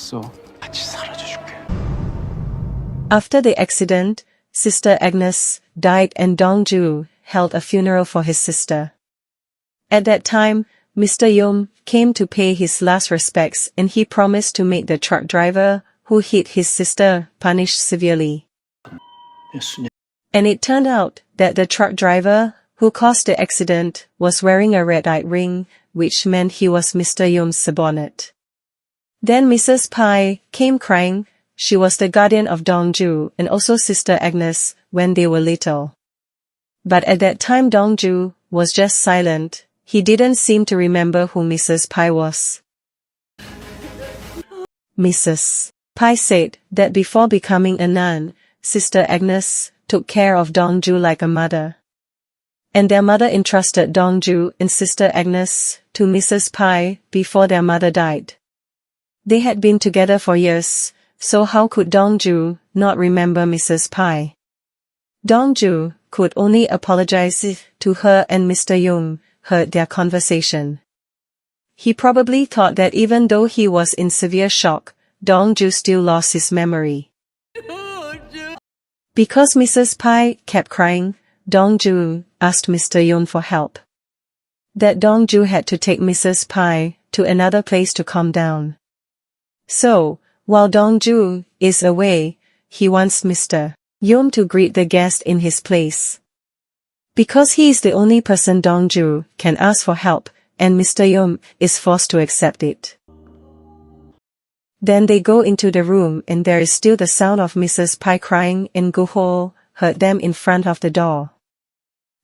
알았어. 같이 사라져줄게. After the accident, Sister Agnes died and Dongju held a funeral for his sister. At that time, Mr. Yum came to pay his last respects and he promised to make the truck driver who hit his sister punished severely. And it turned out that the truck driver who caused the accident was wearing a red-eyed ring, which meant he was Mr. Yum's subordinate. Then Mrs. Pai came crying. She was the guardian of Dongju and also Sister Agnes when they were little. But at that time Dongju was just silent. He didn't seem to remember who Mrs. Pai was. Mrs. Pai said that before becoming a nun, Sister Agnes took care of Dongju like a mother. And their mother entrusted Dongju and Sister Agnes to Mrs. Pai before their mother died. They had been together for years, so how could Dongju not remember Mrs. Pai? Dongju could only apologize to her, and Mr. Yum heard their conversation. He probably thought that even though he was in severe shock, Dongju still lost his memory. Because Mrs. Pai kept crying, Dongju asked Mr. Yum for help. That Dongju had to take Mrs. Pai to another place to calm down. So, while Dongju is away, he wants Mr. Yum to greet the guest in his place. Because he is the only person Dongju can ask for help, and Mr. Yum is forced to accept it. Then they go into the room and there is still the sound of Mrs. Pai crying, and Guho heard them in front of the door.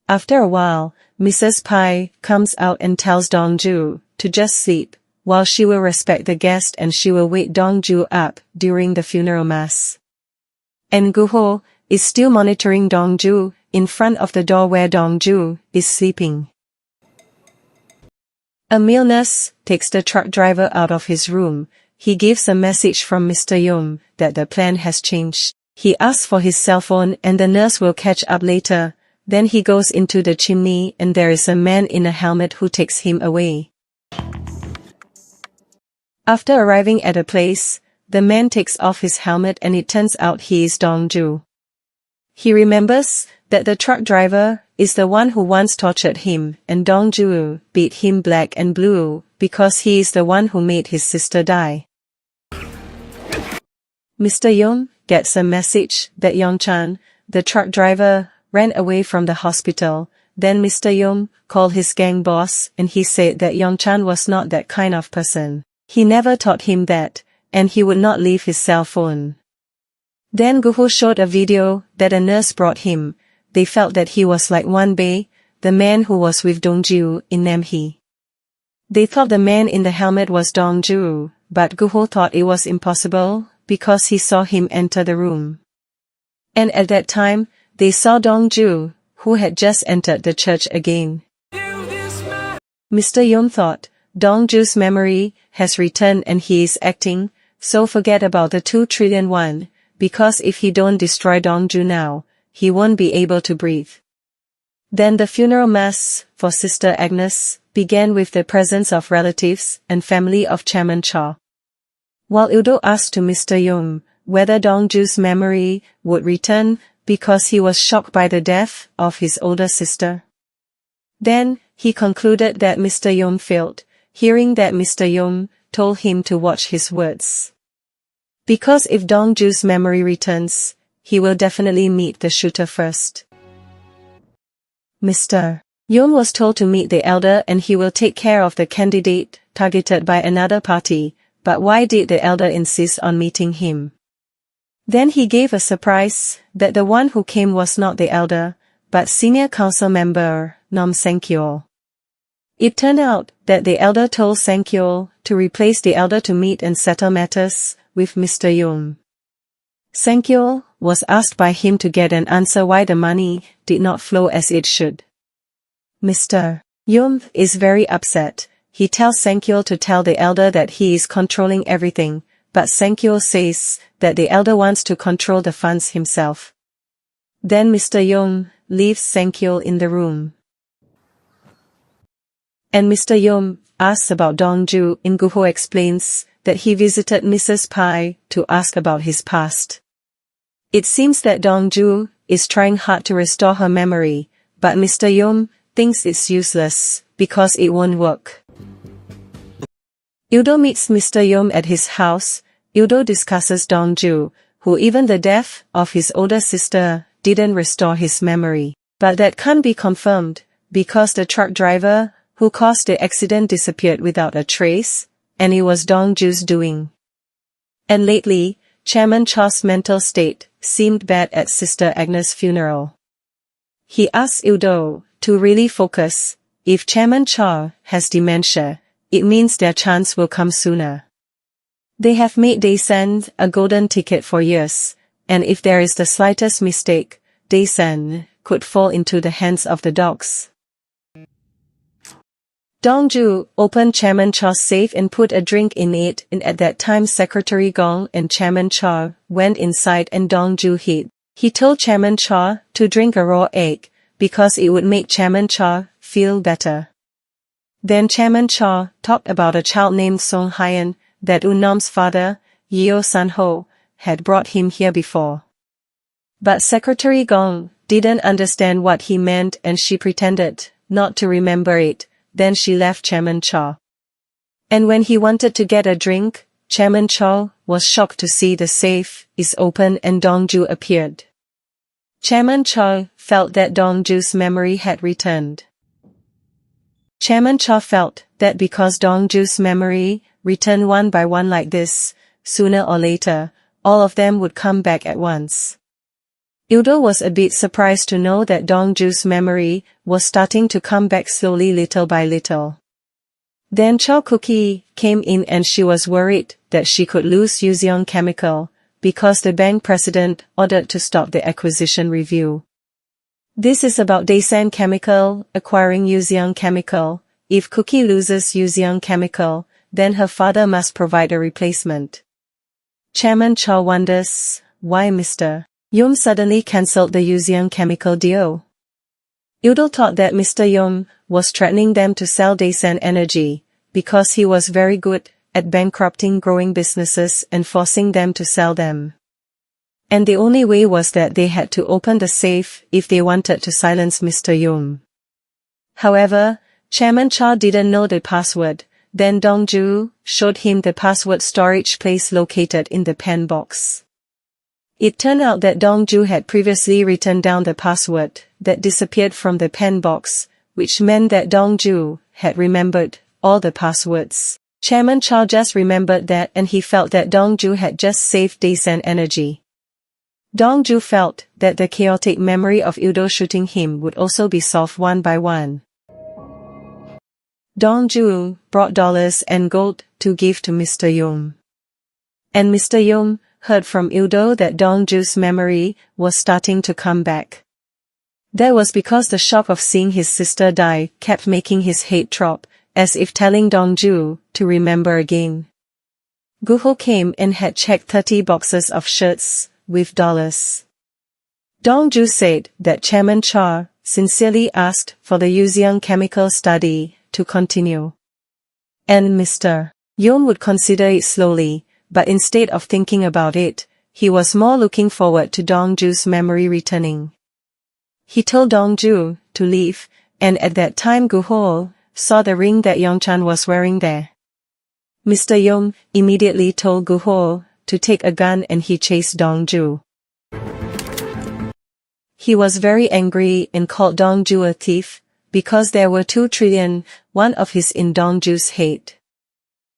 After a while, Mrs. Pai comes out and tells Dongju to just sleep, while she will respect the guest and she will wake Dongju up during the funeral mass. And Guho is still monitoring Dongju in front of the door where Dongju is sleeping. A male nurse takes the truck driver out of his room. He gives a message from Mr. Yum that the plan has changed. He asks for his cell phone and the nurse will catch up later. Then he goes into the chimney and there is a man in a helmet who takes him away. After arriving at a place, the man takes off his helmet and it turns out he is Dongju. He remembers that the truck driver is the one who once tortured him, and Dongju beat him black and blue because he is the one who made his sister die. Mr. Yum gets a message that Yongchan, the truck driver, ran away from the hospital. Then Mr. Yum called his gang boss and he said that Yongchan was not that kind of person. He never taught him that, and he would not leave his cell phone. Then Guho showed a video that a nurse brought him. They felt that he was like Wanbei, the man who was with Dongju in Namhee. They thought the man in the helmet was Dongju, but Guho thought it was impossible, because he saw him enter the room. And at that time, they saw Dongju, who had just entered the church again. Mr. Yum thought, Dongju's memory has returned and he is acting, so forget about the 2 trillion won, because if he don't destroy Dongju now, he won't be able to breathe. Then the funeral mass for Sister Agnes began with the presence of relatives and family of Chairman Cho. While Udo asked to Mr. Yum whether Dongju's memory would return because he was shocked by the death of his older sister. Then, he concluded that Mr. Yum failed, hearing that Mr. Yum told him to watch his words. Because if Dongju's memory returns, he will definitely meet the shooter first. Mr. Yum was told to meet the elder and he will take care of the candidate targeted by another party, but why did the elder insist on meeting him? Then he gave a surprise that the one who came was not the elder, but senior council member Nam Sankyo. It turned out that the elder told Sankyo to replace the elder to meet and settle matters with Mr. Yum. Sankyo was asked by him to get an answer why the money did not flow as it should. Mr. Yum is very upset. He tells Sankyo to tell the elder that he is controlling everything, but Sankyo says that the elder wants to control the funds himself. Then Mr. Yum leaves Sankyo in the room. And Mr. Yum asks about Dongju and Guho explains that he visited Mrs. Pai to ask about his past. It seems that Dongju is trying hard to restore her memory, but Mr. Yum thinks it's useless because it won't work. Ildo meets Mr. Yum at his house. Ildo discusses Dongju, who even the death of his older sister didn't restore his memory. But that can't be confirmed, because the truck driver who caused the accident disappeared without a trace, and it was Dongju's doing. And lately, Chairman Cha's mental state seemed bad at Sister Agnes' funeral. He asked Ildo to really focus. If Chairman Cha has dementia, it means their chance will come sooner. They have made Daesan a golden ticket for years, and if there is the slightest mistake, Daesan could fall into the hands of the dogs. Dongju opened Chairman Cha's safe and put a drink in it, and at that time Secretary Gong and Chairman Cha went inside and Dongju hid. He told Chairman Cha to drink a raw egg, because it would make Chairman Cha feel better. Then Chairman Cha talked about a child named Song Hyan, that Unam's father, Yeo San-ho, had brought him here before. But Secretary Gong didn't understand what he meant and she pretended not to remember it, then she left Chairman Cha. And when he wanted to get a drink, Chairman Cha was shocked to see the safe is open and Dongju appeared. Chairman Cha felt that Dongju's memory had returned. Chairman Cha felt that because Dongju's memory returned one by one like this, sooner or later, all of them would come back at once. Ildo was a bit surprised to know that Dongju's memory was starting to come back slowly little by little. Then Cho Cookie came in and she was worried that she could lose Yuzeong Chemical, because the bank president ordered to stop the acquisition review. This is about Daesan Chemical acquiring Yuzeong Chemical. If Cookie loses Yuzeong Chemical, then her father must provide a replacement. Chairman Cha wonders why Mr. Yum suddenly cancelled the Yuzeong Chemical deal. Ildo thought that Mr. Yum was threatening them to sell Daesan Energy, because he was very good at bankrupting growing businesses and forcing them to sell them. And the only way was that they had to open the safe if they wanted to silence Mr. Yum. However, Chairman Cha didn't know the password. Then Dongju showed him the password storage place located in the pen box. It turned out that Dongju had previously written down the password that disappeared from the pen box, which meant that Dongju had remembered all the passwords. Chairman Cha just remembered that and he felt that Dongju had just saved Daesan Energy. Dongju felt that the chaotic memory of Ildo shooting him would also be solved one by one. Dongju brought dollars and gold to give to Mr. Yum. And Mr. Yum heard from Ildo that Dongju's memory was starting to come back. That was because the shock of seeing his sister die kept making his hate drop, as if telling Dongju to remember again. Guho came and had checked 30 boxes of shirts with dollars. Dongju said that Chairman Cha sincerely asked for the Yuzeong Chemical study to continue. And Mr. Yum would consider it slowly, but instead of thinking about it, he was more looking forward to Dongju's memory returning. He told Dongju to leave, and at that time Guho saw the ring that Yongchan was wearing there. Mr. Yum immediately told Guho to take a gun and he chased Dongju. He was very angry and called Dongju a thief, because there were 2 trillion, one of his in Dongju's hate.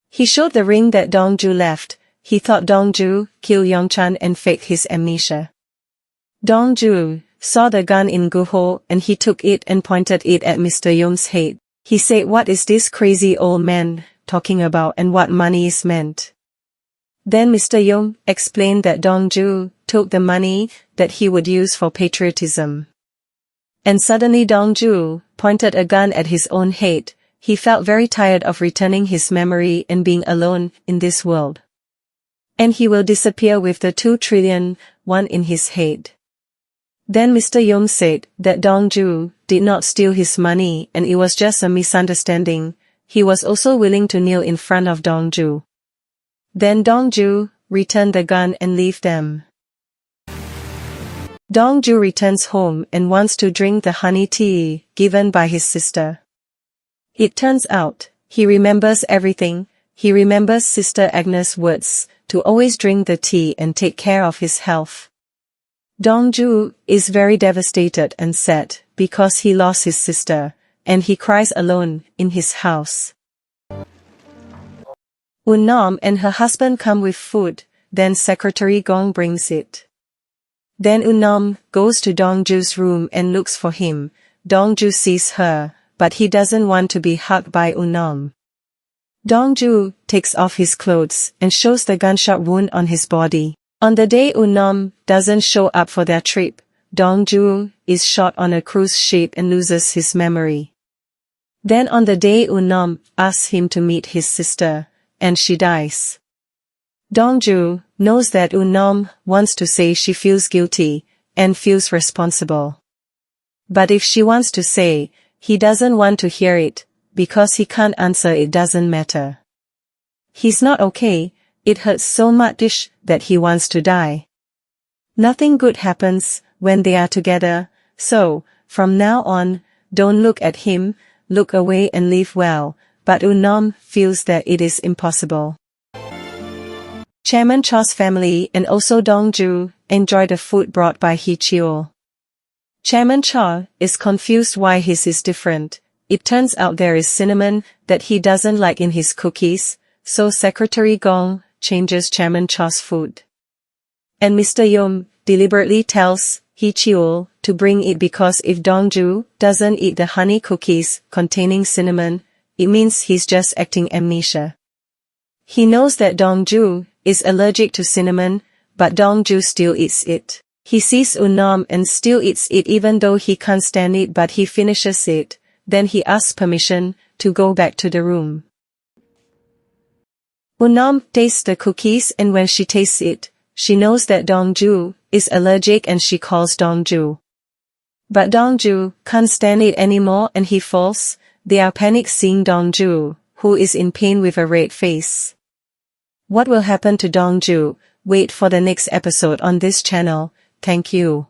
He showed the ring that Dongju left. He thought Dongju killed Yongchan and faked his amnesia. Dongju saw the gun in Guho and he took it and pointed it at Mr. Yum's head. He said, "What is this crazy old man talking about and what money is meant?" Then Mr. Yum explained that Dongju took the money that he would use for patriotism. And suddenly Dongju pointed a gun at his own head. He felt very tired of returning his memory and being alone in this world. And he will disappear with the 2 trillion, one in his head. Then Mr. Yum said that Dongju did not steal his money and it was just a misunderstanding. He was also willing to kneel in front of Dongju. Then Dongju returned the gun and left them. Dongju returns home and wants to drink the honey tea given by his sister. It turns out, he remembers everything. He remembers Sister Agnes' words to always drink the tea and take care of his health. Dongju is very devastated and sad because he lost his sister, and he cries alone in his house. Unnom and her husband come with food, then Secretary Gong brings it. Then Unnom goes to Dongju's room and looks for him. Dongju sees her, but he doesn't want to be hugged by Unnom. Dongju takes off his clothes and shows the gunshot wound on his body. On the day Unnom doesn't show up for their trip, Dongju is shot on a cruise ship and loses his memory. Then on the day Unnom asks him to meet his sister, and she dies. Dongju knows that Unnom wants to say she feels guilty and feels responsible. But if she wants to say, he doesn't want to hear it, because he can't answer. It doesn't matter. He's not okay. It hurts so much that he wants to die. Nothing good happens when they are together, so, from now on, don't look at him, look away and live well, but Unnom feels that it is impossible. Chairman Cho's family and also Dongju enjoy the food brought by Heechul. Chairman Cho is confused why his is different. It turns out there is cinnamon that he doesn't like in his cookies, so Secretary Gong changes Chairman Cho's food. And Mr. Yum deliberately tells Heechul to bring it because if Dongju doesn't eat the honey cookies containing cinnamon, it means he's just acting amnesia. He knows that Dongju is allergic to cinnamon, but Dongju still eats it. He sees Unnom and still eats it even though he can't stand it, but he finishes it. Then he asks permission to go back to the room. Unnom tastes the cookies, and when she tastes it, she knows that Dongju is allergic and she calls Dongju. But Dongju can't stand it anymore and he falls. They are panicked seeing Dongju, who is in pain with a red face. What will happen to Dongju? Wait for the next episode on this channel. Thank you.